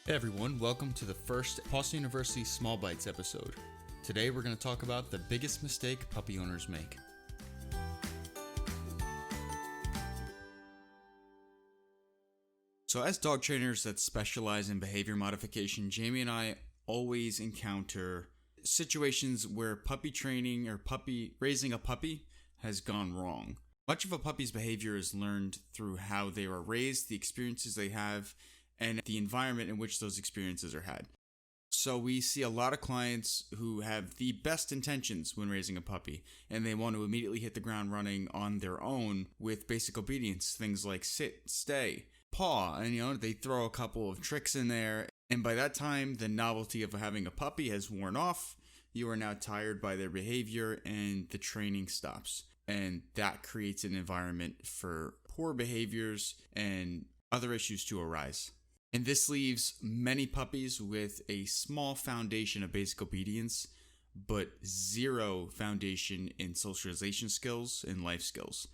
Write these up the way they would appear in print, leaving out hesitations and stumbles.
Hey everyone, welcome to the first Pawsome University Small Bites episode. Today we're going to talk about the biggest mistake puppy owners make. So as dog trainers that specialize in behavior modification, Jaime and I always encounter situations where puppy training or raising a puppy has gone wrong. Much of a puppy's behavior is learned through how they were raised, the experiences they have, and the environment in which those experiences are had. So we see a lot of clients who have the best intentions when raising a puppy, and they want to immediately hit the ground running on their own with basic obedience, things like sit, stay, paw, and they throw a couple of tricks in there, and by that time the novelty of having a puppy has worn off. You are now tired by their behavior and the training stops, and that creates an environment for poor behaviors and other issues to arise. And this leaves many puppies with a small foundation of basic obedience, but zero foundation in socialization skills and life skills.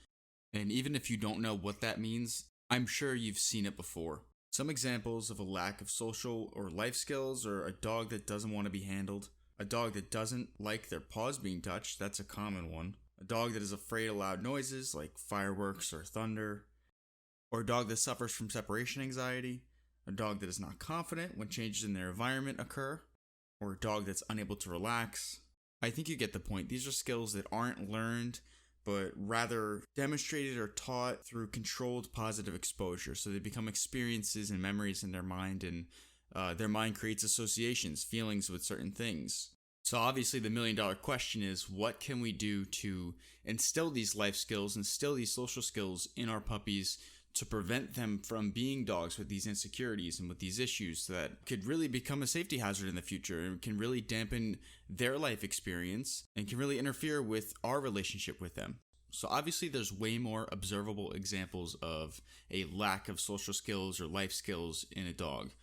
And even if you don't know what that means, I'm sure you've seen it before. Some examples of a lack of social or life skills are a dog that doesn't want to be handled, a dog that doesn't like their paws being touched, that's a common one, a dog that is afraid of loud noises like fireworks or thunder, or a dog that suffers from separation anxiety, a dog that is not confident when changes in their environment occur, or a dog that's unable to relax. I think you get the point. These are skills that aren't learned, but rather demonstrated or taught through controlled positive exposure. So they become experiences and memories in their mind, and their mind creates associations, feelings with certain things. So obviously the million-dollar question is, what can we do to instill these life skills, instill these social skills in our puppies to prevent them from being dogs with these insecurities and with these issues that could really become a safety hazard in the future and can really dampen their life experience and can really interfere with our relationship with them. So obviously there's way more observable examples of a lack of social skills or life skills in a dog.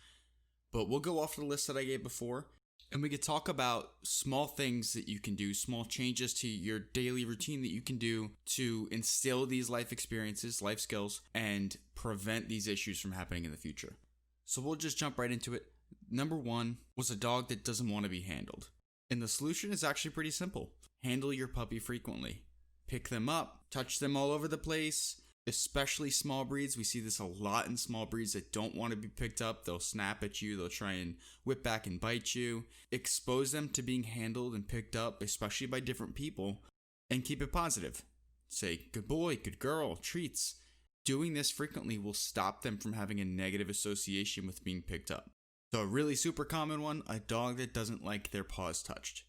But we'll go off the list that I gave before, and we could talk about small things that you can do, small changes to your daily routine that you can do to instill these life experiences, life skills, and prevent these issues from happening in the future. So we'll just jump right into it. Number one was a dog that doesn't want to be handled. And the solution is actually pretty simple. Handle your puppy frequently. Pick them up, touch them all over the place. Especially small breeds. We see this a lot in small breeds that don't want to be picked up. They'll snap at you. They'll try and whip back and bite you. Expose them to being handled and picked up, especially by different people, and keep it positive. Say, good boy, good girl, treats. Doing this frequently will stop them from having a negative association with being picked up. So a really super common one, a dog that doesn't like their paws touched.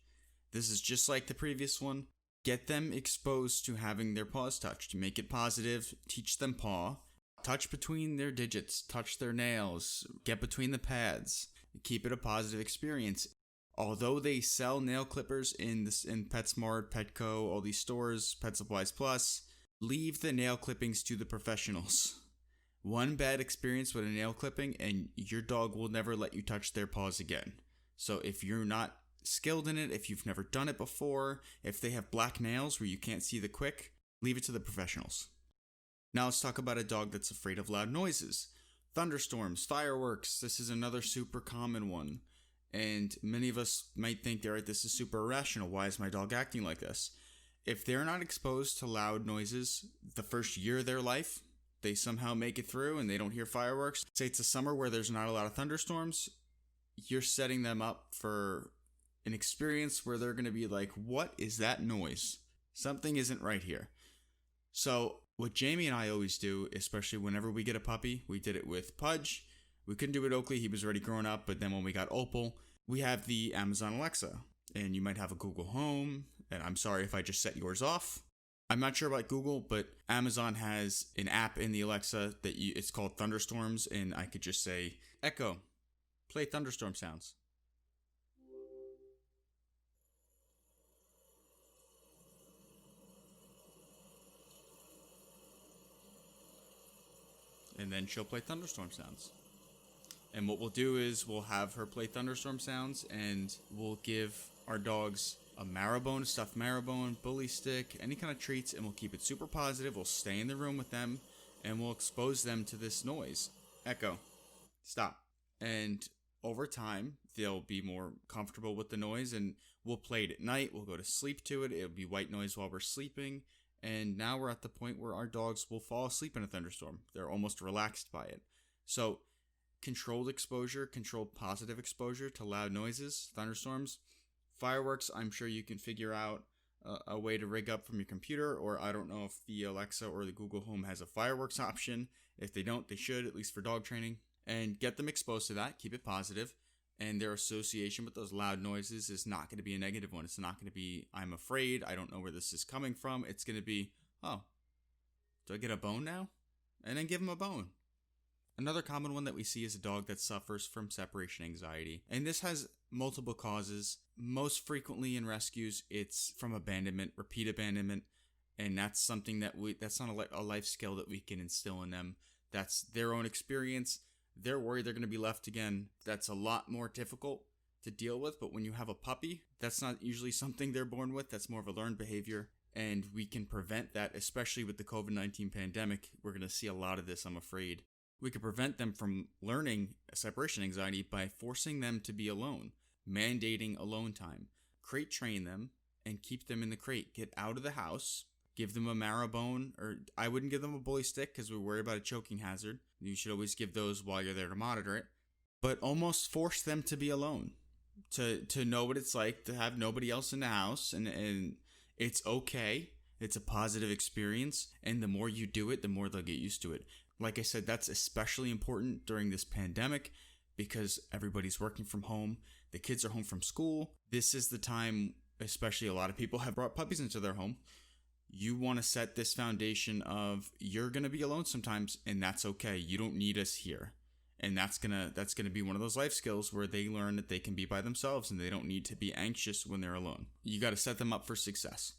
This is just like the previous one. Get them exposed to having their paws touched. Make it positive. Teach them paw. Touch between their digits. Touch their nails. Get between the pads. Keep it a positive experience. Although they sell nail clippers in PetSmart, Petco, all these stores, Pet Supplies Plus, leave the nail clippings to the professionals. One bad experience with a nail clipping and your dog will never let you touch their paws again. So if you're not skilled in it, if you've never done it before, if they have black nails where you can't see the quick, leave it to the professionals. Now let's talk about a dog that's afraid of loud noises. Thunderstorms, fireworks, this is another super common one. And many of us might think, all right, this is super irrational. Why is my dog acting like this? If they're not exposed to loud noises the first year of their life, they somehow make it through and they don't hear fireworks. Say it's a summer where there's not a lot of thunderstorms, you're setting them up for an experience where they're going to be like, what is that noise? Something isn't right here. So what Jaime and I always do, especially whenever we get a puppy, we did it with Pudge. We couldn't do it with Oakley. He was already grown up. But then when we got Opal, we have the Amazon Alexa. And you might have a Google Home. And I'm sorry if I just set yours off. I'm not sure about Google, but Amazon has an app in the Alexa that it's called Thunderstorms. And I could just say, Echo, play thunderstorm sounds. And then she'll play thunderstorm sounds. And what we'll do is we'll have her play thunderstorm sounds, and we'll give our dogs a marrowbone, a stuffed marrowbone, bully stick, any kind of treats, and we'll keep it super positive. We'll stay in the room with them, and we'll expose them to this noise. Echo, stop. And over time, they'll be more comfortable with the noise, and we'll play it at night. We'll go to sleep to it. It'll be white noise while we're sleeping. And now we're at the point where our dogs will fall asleep in a thunderstorm. They're almost relaxed by it. So controlled exposure, controlled positive exposure to loud noises, thunderstorms, fireworks, I'm sure you can figure out a way to rig up from your computer, or I don't know if the Alexa or the Google Home has a fireworks option. If they don't, they should, at least for dog training. And get them exposed to that, keep it positive, and their association with those loud noises is not going to be a negative one. It's not going to be, I'm afraid, I don't know where this is coming from. It's going to be, oh, do I get a bone now? And then give them a bone. Another common one that we see is a dog that suffers from separation anxiety. And this has multiple causes. Most frequently in rescues, it's from abandonment, repeat abandonment. And that's something that's not a life skill that we can instill in them. That's their own experience. They're worried they're going to be left again. That's a lot more difficult to deal with. But when you have a puppy, that's not usually something they're born with. That's more of a learned behavior. And we can prevent that, especially with the COVID-19 pandemic. We're going to see a lot of this, I'm afraid. We could prevent them from learning separation anxiety by forcing them to be alone, mandating alone time, crate train them, and keep them in the crate. Get out of the house, give them a marrow bone, or I wouldn't give them a bully stick because we worry about a choking hazard. You should always give those while you're there to monitor it, but almost force them to be alone, to know what it's like to have nobody else in the house, and it's okay. It's a positive experience, and the more you do it, the more they'll get used to it. Like I said, that's especially important during this pandemic because everybody's working from home. The kids are home from school. This is the time, especially a lot of people have brought puppies into their home. You want to set this foundation of you're going to be alone sometimes, and that's okay. You don't need us here. And that's gonna be one of those life skills where they learn that they can be by themselves and they don't need to be anxious when they're alone. You got to set them up for success.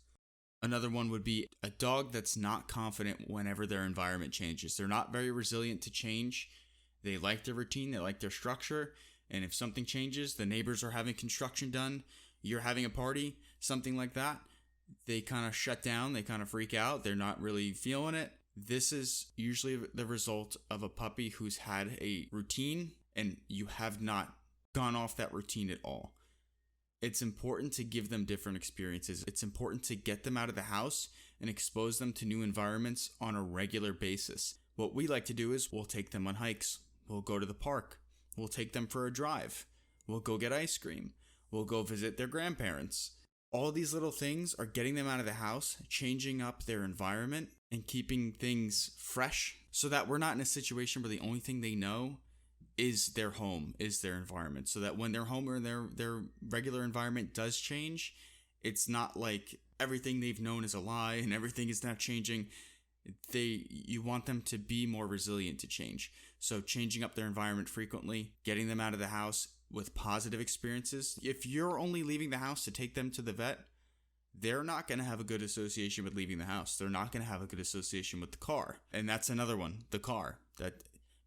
Another one would be a dog that's not confident whenever their environment changes. They're not very resilient to change. They like their routine, they like their structure, and if something changes, the neighbors are having construction done, you're having a party, something like that, they kind of shut down, they kind of freak out, they're not really feeling it. This is usually the result of a puppy who's had a routine and you have not gone off that routine at all. It's important to give them different experiences. It's important to get them out of the house and expose them to new environments on a regular basis. What we like to do is we'll take them on hikes. We'll go to the park. We'll take them for a drive. We'll go get ice cream. We'll go visit their grandparents. All these little things are getting them out of the house, changing up their environment, and keeping things fresh so that we're not in a situation where the only thing they know is their home, is their environment, so that when their home or their regular environment does change, it's not like everything they've known is a lie and everything is now changing. You want them to be more resilient to change. So changing up their environment frequently, getting them out of the house with positive experiences. If you're only leaving the house to take them to the vet, they're not going to have a good association with leaving the house. They're not going to have a good association with the car. And that's another one, the car. That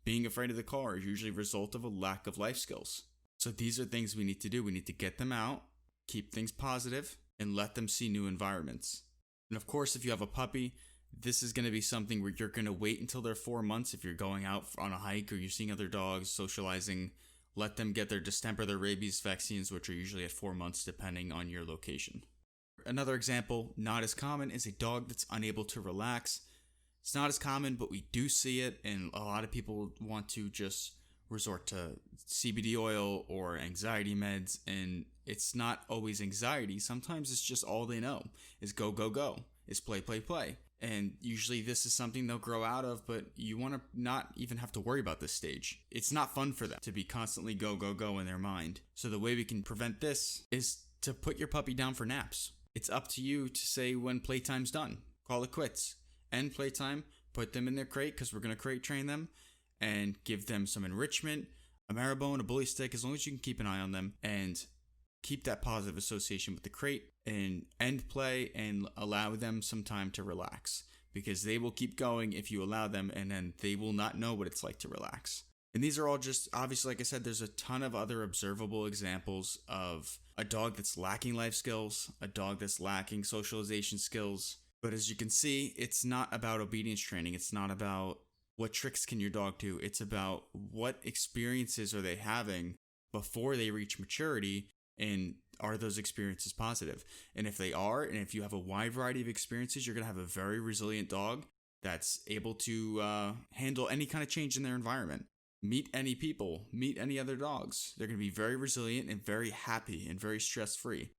being afraid of the car is usually a result of a lack of life skills. So these are things we need to do. We need to get them out, keep things positive, and let them see new environments. And of course, if you have a puppy, this is going to be something where you're going to wait until they're 4 months. If you're going out on a hike or you're seeing other dogs, socializing, let them get their distemper, their rabies vaccines, which are usually at 4 months depending on your location. Another example, not as common, is a dog that's unable to relax. It's not as common, but we do see it, and a lot of people want to just resort to CBD oil or anxiety meds, and it's not always anxiety. Sometimes it's just all they know is go, go, go, is play, play, play. And usually this is something they'll grow out of, but you want to not even have to worry about this stage. It's not fun for them to be constantly go, go, go in their mind. So the way we can prevent this is to put your puppy down for naps. It's up to you to say when playtime's done. Call it quits. End playtime, put them in their crate because we're going to crate train them and give them some enrichment, a marrow bone, a bully stick, as long as you can keep an eye on them and keep that positive association with the crate and end play and allow them some time to relax because they will keep going if you allow them and then they will not know what it's like to relax. And these are all just, obviously, like I said, there's a ton of other observable examples of a dog that's lacking life skills, a dog that's lacking socialization skills. But as you can see, it's not about obedience training. It's not about what tricks can your dog do. It's about what experiences are they having before they reach maturity, and are those experiences positive? And if they are, and if you have a wide variety of experiences, you're going to have a very resilient dog that's able to handle any kind of change in their environment. Meet any people, meet any other dogs. They're going to be very resilient and very happy and very stress-free.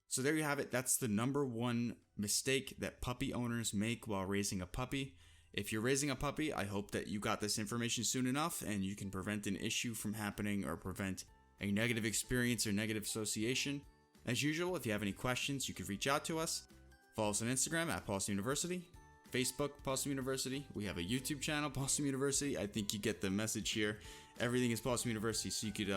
So there you have it. That's the number one mistake that puppy owners make while raising a puppy. If you're raising a puppy, I hope that you got this information soon enough and you can prevent an issue from happening or prevent a negative experience or negative association. As usual, if you have any questions, you can reach out to us. Follow us on Instagram at Pawsome University, Facebook, Pawsome University. We have a YouTube channel, Pawsome University. I think you get the message here. Everything is Pawsome University, so you could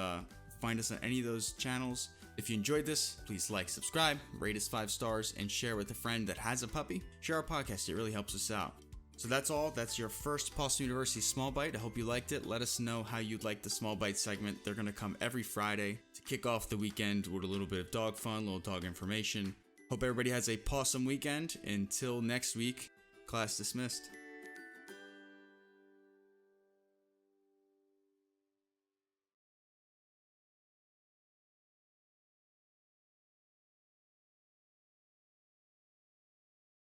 find us on any of those channels. If you enjoyed this, please like, subscribe, rate us 5 stars, and share with a friend that has a puppy. Share our podcast. It really helps us out. So that's all. That's your first Pawsome University Small Bite. I hope you liked it. Let us know how you'd like the Small Bite segment. They're going to come every Friday to kick off the weekend with a little bit of dog fun, a little dog information. Hope everybody has a pawsome weekend. Until next week, class dismissed.